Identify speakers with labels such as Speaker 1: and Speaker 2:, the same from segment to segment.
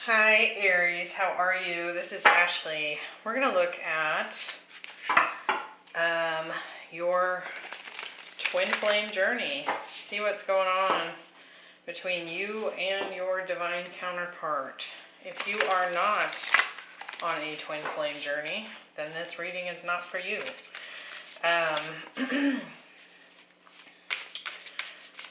Speaker 1: Hi Aries, how are you? This is Ashley. We're going to look at your twin flame journey. See what's going on between you and your divine counterpart. If you are not on a twin flame journey, then this reading is not for you.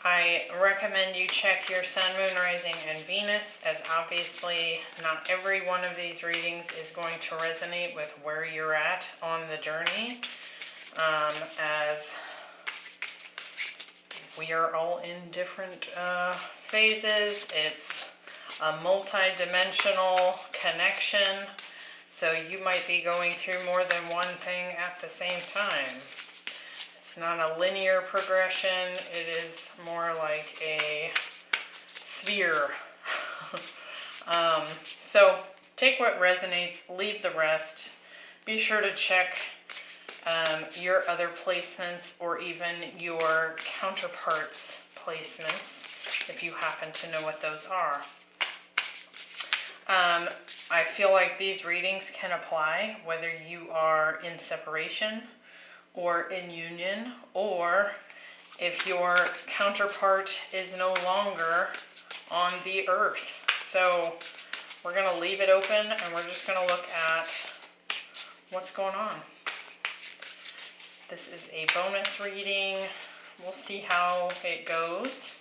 Speaker 1: I recommend you check your sun, moon, rising, and Venus, as obviously not every one of these readings is going to resonate with where you're at on the journey, as we are all in different phases. It's a multi-dimensional connection, so you might be going through more than one thing at the same time. It's not a linear progression, it is more like a sphere. So take what resonates, leave the rest. Be sure to check your other placements or even your counterparts' placements if you happen to know what those are. I feel like these readings can apply whether you are in separation or in union, or if your counterpart is no longer on the earth. So we're going to leave it open and we're just going to look at what's going on. This is a bonus reading. We'll see how it goes.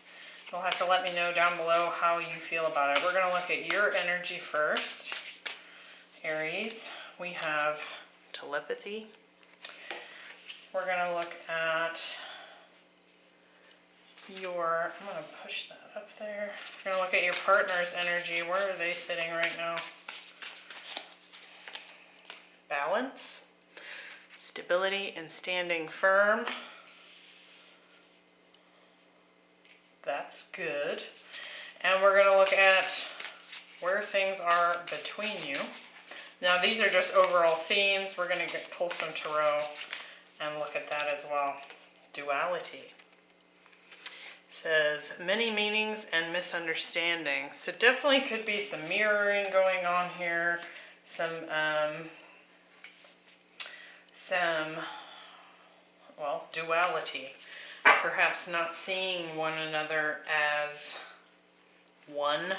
Speaker 1: You'll have to let me know down below how you feel about it. We're going to look at your energy first, Aries. We have telepathy. We're going to look at your, I'm going to push that up there. We're going to look at your partner's energy. Where are they sitting right now? Balance, stability, and standing firm. That's good. And we're going to look at where things are between you. Now these are just overall themes. We're going to pull some tarot and look at that as well. Duality. It says many meanings and misunderstandings. So definitely could be some mirroring going on here. Some duality. Perhaps not seeing one another as one.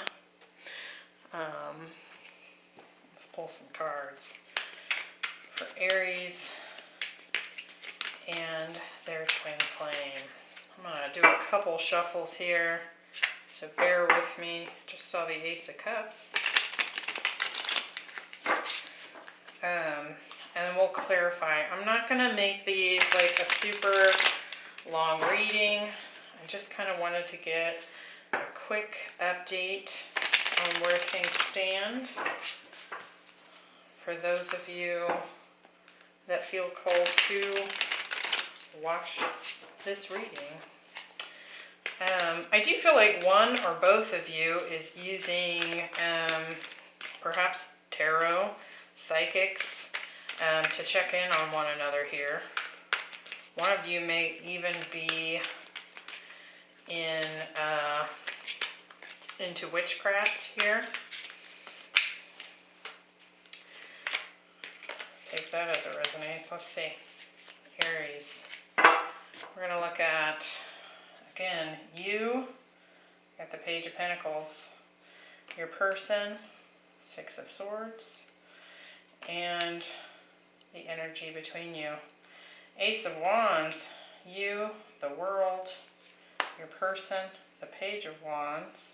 Speaker 1: Let's pull some cards for Aries and their twin flame. I'm going to do a couple shuffles here, so bear with me. Just saw the Ace of Cups. And then we'll clarify. I'm not going to make these like a super long reading. I just kind of wanted to get a quick update on where things stand for those of you that feel called to watch this reading. I do feel like one or both of you is using perhaps tarot, psychics, to check in on one another here. One of you may even be into witchcraft here. Take that as it resonates. Let's see. Aries. We're going to look at, again, you got the Page of Pentacles, your person, Six of Swords, and the energy between you. Ace of Wands, you, the world, your person, the Page of Wands,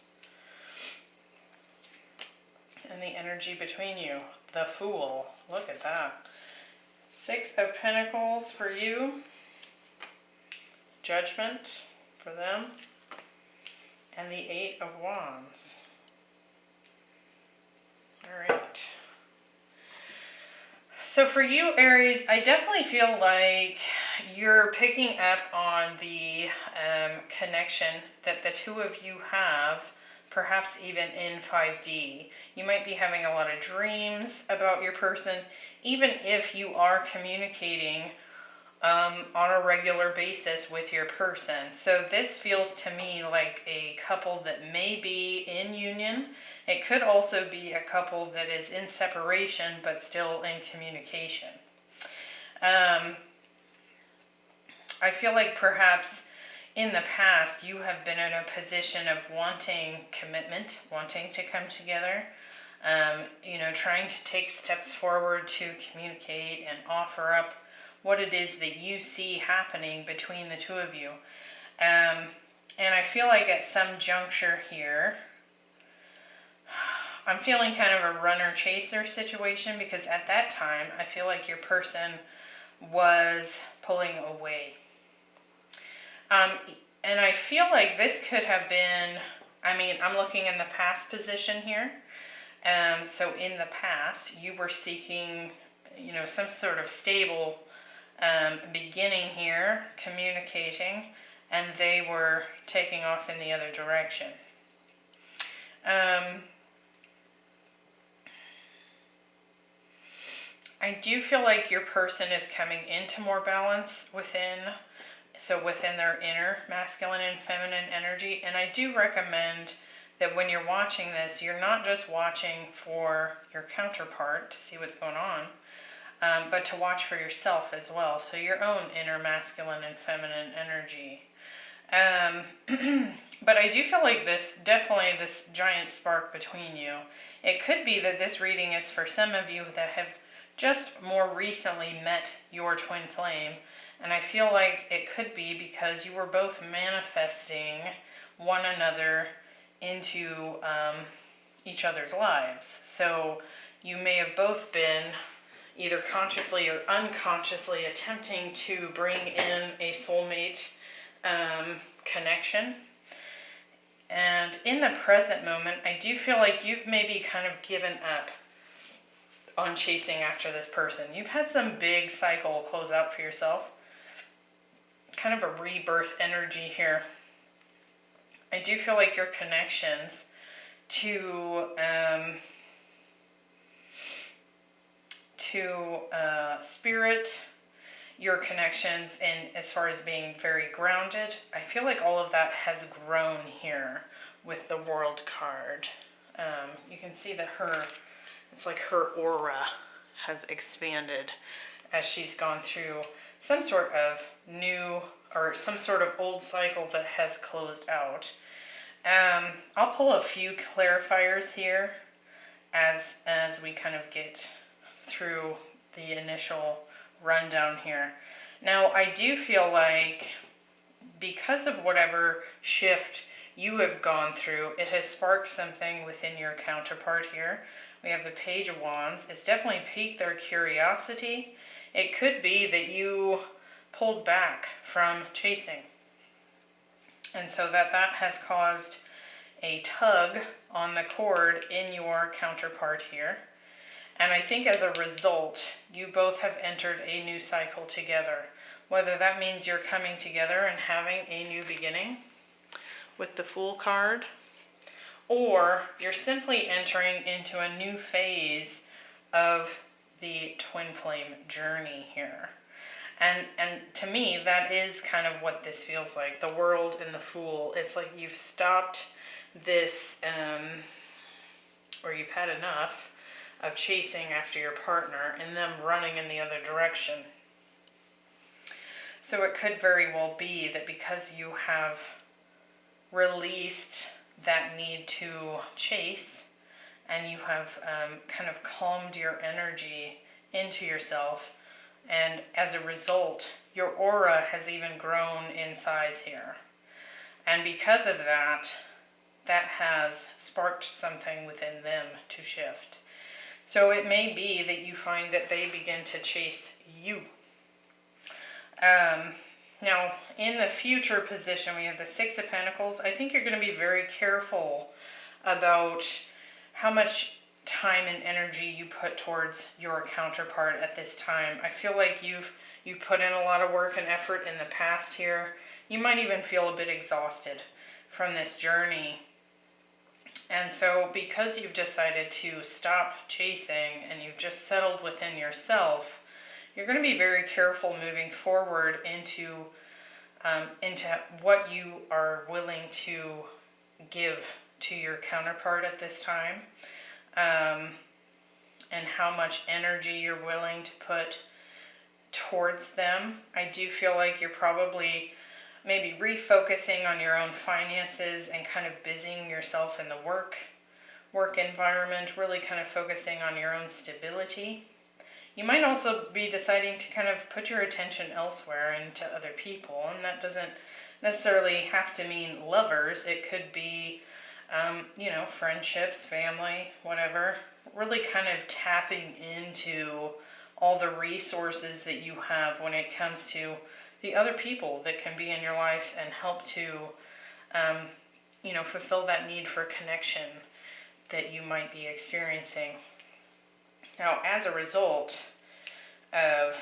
Speaker 1: and the energy between you, the Fool. Look at that. Six of Pentacles for you, Judgment for them, and the Eight of Wands. All right. So for you, Aries, I definitely feel like you're picking up on the connection that the two of you have, perhaps even in 5D. You might be having a lot of dreams about your person, even if you are communicating on a regular basis with your person. So this feels to me like a couple that may be in union. It could also be a couple that is in separation but still in communication. I feel like perhaps in the past you have been in a position of wanting commitment, wanting to come together, trying to take steps forward to communicate and offer up what it is that you see happening between the two of you. And I feel like at some juncture here, I'm feeling kind of a runner-chaser situation, because at that time, I feel like your person was pulling away. And I feel like this could have been, I'm looking in the past position here. So in the past, you were seeking, some sort of stable beginning here, communicating, and they were taking off in the other direction. I do feel like your person is coming into more balance within their inner masculine and feminine energy. And I do recommend that when you're watching this, you're not just watching for your counterpart to see what's going on, but to watch for yourself as well. So your own inner masculine and feminine energy. But I do feel like this giant spark between you. It could be that this reading is for some of you that have just more recently met your twin flame. And I feel like it could be because you were both manifesting one another into each other's lives. So you may have both been either consciously or unconsciously attempting to bring in a soulmate connection. And in the present moment, I do feel like you've maybe kind of given up on chasing after this person. You've had some big cycle close out for yourself. Kind of a rebirth energy here. I do feel like your connections to spirit, your connections in as far as being very grounded, I feel like all of that has grown here with the World card. You can see that it's like her aura has expanded as she's gone through some sort of new or some sort of old cycle that has closed out. I'll pull a few clarifiers here as we kind of get through the initial rundown here. Now, I do feel like because of whatever shift you have gone through, it has sparked something within your counterpart here. We have the Page of Wands. It's definitely piqued their curiosity. It could be that you pulled back from chasing. And so that has caused a tug on the cord in your counterpart here. And I think as a result, you both have entered a new cycle together. Whether that means you're coming together and having a new beginning with the Fool card, or you're simply entering into a new phase of the twin flame journey here. And to me, that is kind of what this feels like. The World and the Fool. It's like you've stopped this, or you've had enough of chasing after your partner and them running in the other direction. So it could very well be that because you have released that need to chase, and you have kind of calmed your energy into yourself, and as a result, your aura has even grown in size here. And because of that, that has sparked something within them to shift. So it may be that you find that they begin to chase you. Now, in the future position, we have the Six of Pentacles. I think you're going to be very careful about how much time and energy you put towards your counterpart at this time. I feel like you've put in a lot of work and effort in the past here. You might even feel a bit exhausted from this journey. And so because you've decided to stop chasing and you've just settled within yourself, you're going to be very careful moving forward into what you are willing to give to your counterpart at this time, and how much energy you're willing to put towards them. I do feel like you're probably maybe refocusing on your own finances and kind of busying yourself in the work environment, really kind of focusing on your own stability. You might also be deciding to kind of put your attention elsewhere and to other people, and that doesn't necessarily have to mean lovers. It could be, friendships, family, whatever. Really kind of tapping into all the resources that you have when it comes to the other people that can be in your life and help to, fulfill that need for connection that you might be experiencing. Now, as a result of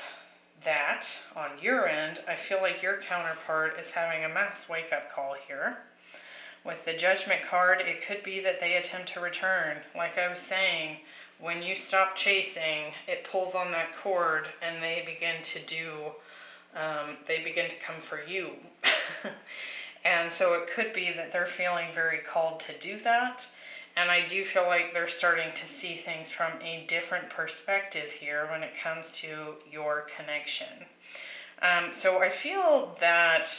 Speaker 1: that on your end, I feel like your counterpart is having a mass wake-up call here. With the Judgment card, it could be that they attempt to return. Like I was saying, when you stop chasing, it pulls on that cord and they begin to come for you. And so it could be that they're feeling very called to do that. And I do feel like they're starting to see things from a different perspective here when it comes to your connection. So I feel that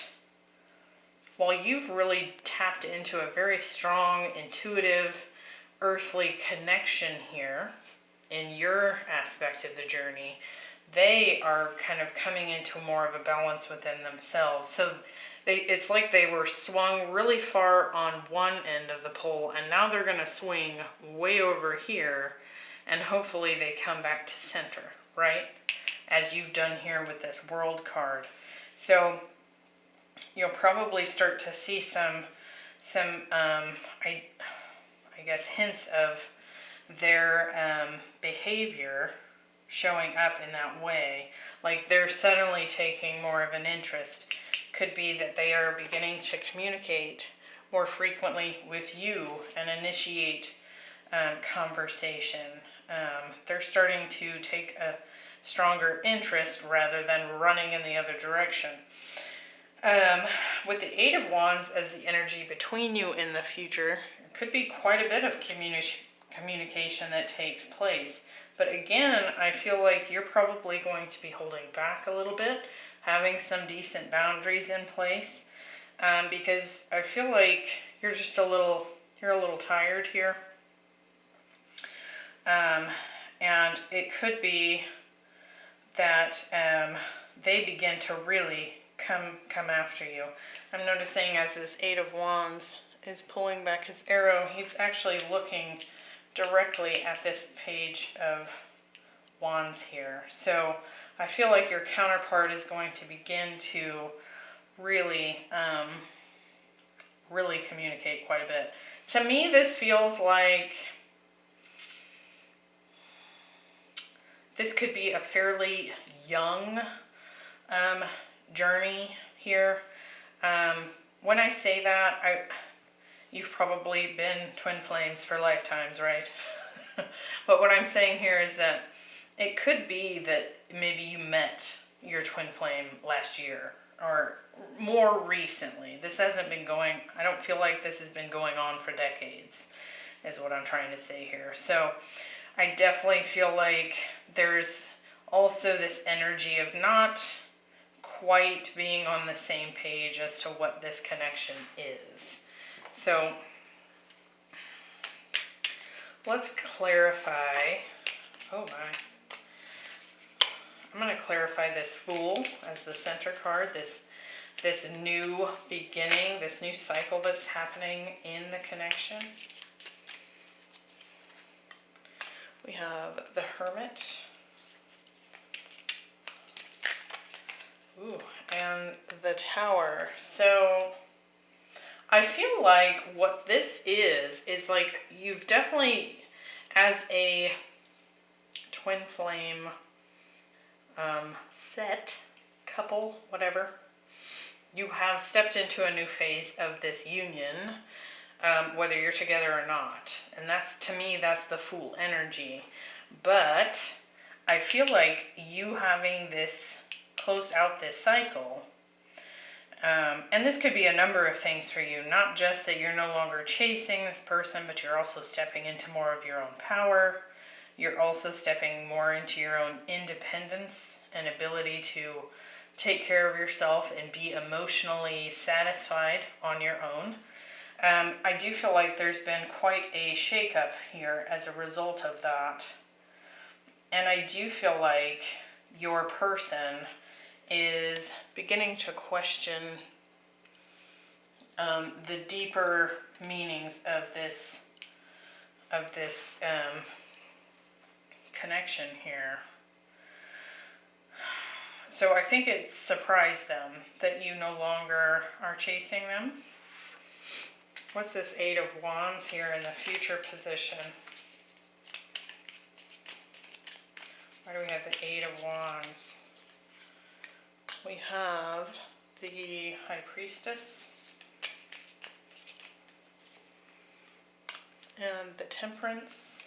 Speaker 1: while you've really tapped into a very strong, intuitive, earthly connection here in your aspect of the journey, they are kind of coming into more of a balance within themselves. So it's like they were swung really far on one end of the pole, and now they're going to swing way over here, and hopefully they come back to center, right? As you've done here with this World card. So you'll probably start to see some I guess hints of their behavior showing up in that way. Like they're suddenly taking more of an interest. Could be that they are beginning to communicate more frequently with you and initiate conversation. They're starting to take a stronger interest rather than running in the other direction. With the Eight of Wands as the energy between you in the future, there could be quite a bit of communication that takes place. But again, I feel like you're probably going to be holding back a little bit, having some decent boundaries in place, because I feel like you're just a little tired here. And it could be that they begin to really come after you. I'm noticing as this Eight of Wands is pulling back his arrow, he's actually looking directly at this Page of Wands here. So I feel like your counterpart is going to begin to really communicate quite a bit. To me, this feels like this could be a fairly young journey here. When I say that, you've probably been twin flames for lifetimes, right? But what I'm saying here is that it could be that maybe you met your twin flame last year or more recently. This hasn't been I don't feel like this has been going on for decades, is what I'm trying to say here. So I definitely feel like there's also this energy of not quite being on the same page as to what this connection is. So let's clarify. Oh my. I'm going to clarify this Fool as the center card, this new beginning, this new cycle that's happening in the connection. We have the Hermit. Ooh, and the Tower. So I feel like what this is like you've definitely, as a twin flame couple, whatever, you have stepped into a new phase of this union, whether you're together or not. And that's, to me, that's the Fool energy. But I feel like you having this, closed out this cycle, and this could be a number of things for you, not just that you're no longer chasing this person, but you're also stepping into more of your own power. You're also stepping more into your own independence and ability to take care of yourself and be emotionally satisfied on your own. I do feel like there's been quite a shakeup here as a result of that. And I do feel like your person is beginning to question the deeper meanings of this connection here. So I think it surprised them that you no longer are chasing them. What's this Eight of Wands here in the future position? Why do we have the Eight of Wands? We have the High Priestess and the Temperance.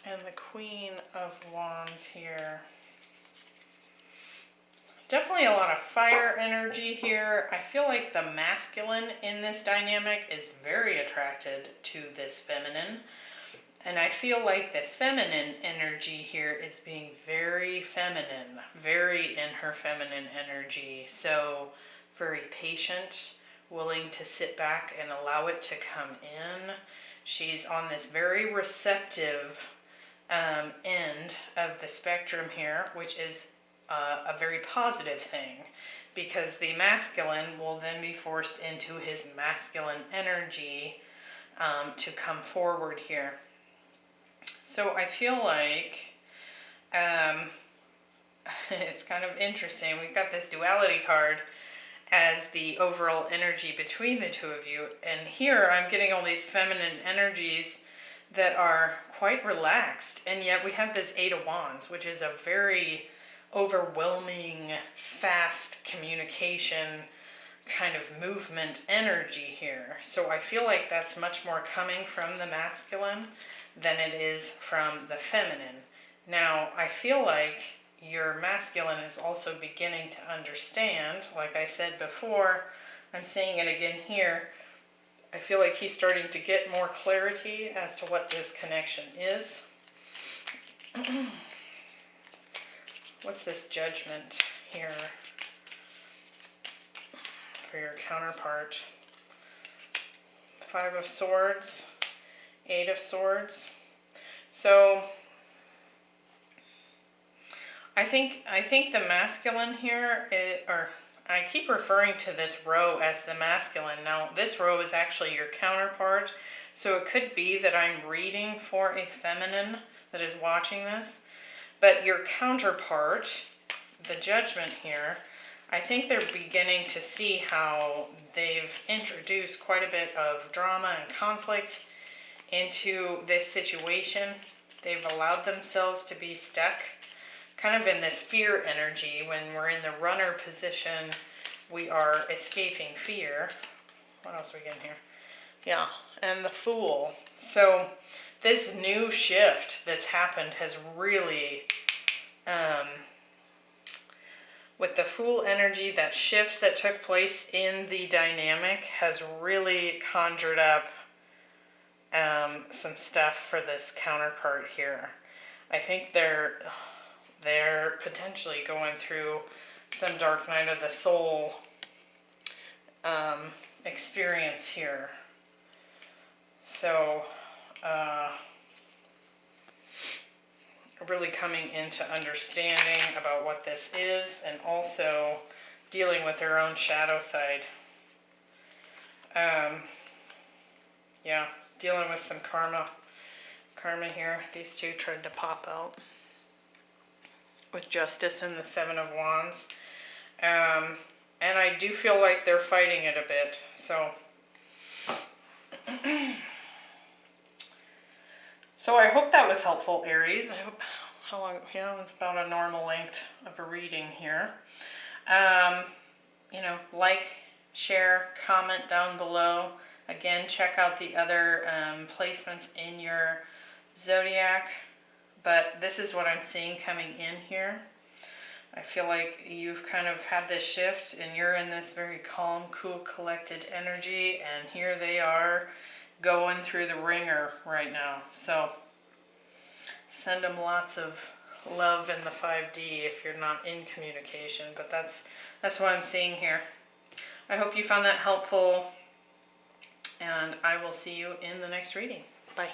Speaker 1: And the Queen of Wands here. Definitely a lot of fire energy here. I feel like the masculine in this dynamic is very attracted to this feminine. And I feel like the feminine energy here is being very feminine, very in her feminine energy. So very patient, willing to sit back and allow it to come in. She's on this very receptive end of the spectrum here, which is a very positive thing, because the masculine will then be forced into his masculine energy to come forward here. So I feel like it's kind of interesting. We've got this duality card as the overall energy between the two of you, and here I'm getting all these feminine energies that are quite relaxed, and yet we have this Eight of Wands, which is a very overwhelming, fast communication kind of movement energy here. So I feel like that's much more coming from the masculine than it is from the feminine. Now, I feel like your masculine is also beginning to understand, like I said before, I'm saying it again here, I feel like he's starting to get more clarity as to what this connection is. What's this Judgment here for your counterpart? Five of Swords, Eight of Swords. So I think the masculine here, I keep referring to this row as the masculine. Now, this row is actually your counterpart, so it could be that I'm reading for a feminine that is watching this. But your counterpart, the Judgment here, I think they're beginning to see how they've introduced quite a bit of drama and conflict into this situation. They've allowed themselves to be stuck kind of in this fear energy. When we're in the runner position, we are escaping fear. What else are we getting here? Yeah, and the Fool. So this new shift that's happened has really, with the Fool energy, that shift that took place in the dynamic has really conjured up some stuff for this counterpart here. I think they're potentially going through some dark night of the soul experience here. So really coming into understanding about what this is, and also dealing with their own shadow side. Yeah, dealing with some karma here. These two tried to pop out with Justice and the Seven of Wands. And I do feel like they're fighting it a bit. So I hope that was helpful, Aries. I hope, how long? Yeah, it's about a normal length of a reading here. Like, share, comment down below. Again, check out the other placements in your zodiac, but this is what I'm seeing coming in here. I feel like you've kind of had this shift and you're in this very calm, cool, collected energy, and here they are going through the ringer right now. So send them lots of love in the 5D if you're not in communication, but that's what I'm seeing here. I hope you found that helpful, and I will see you in the next reading. Bye.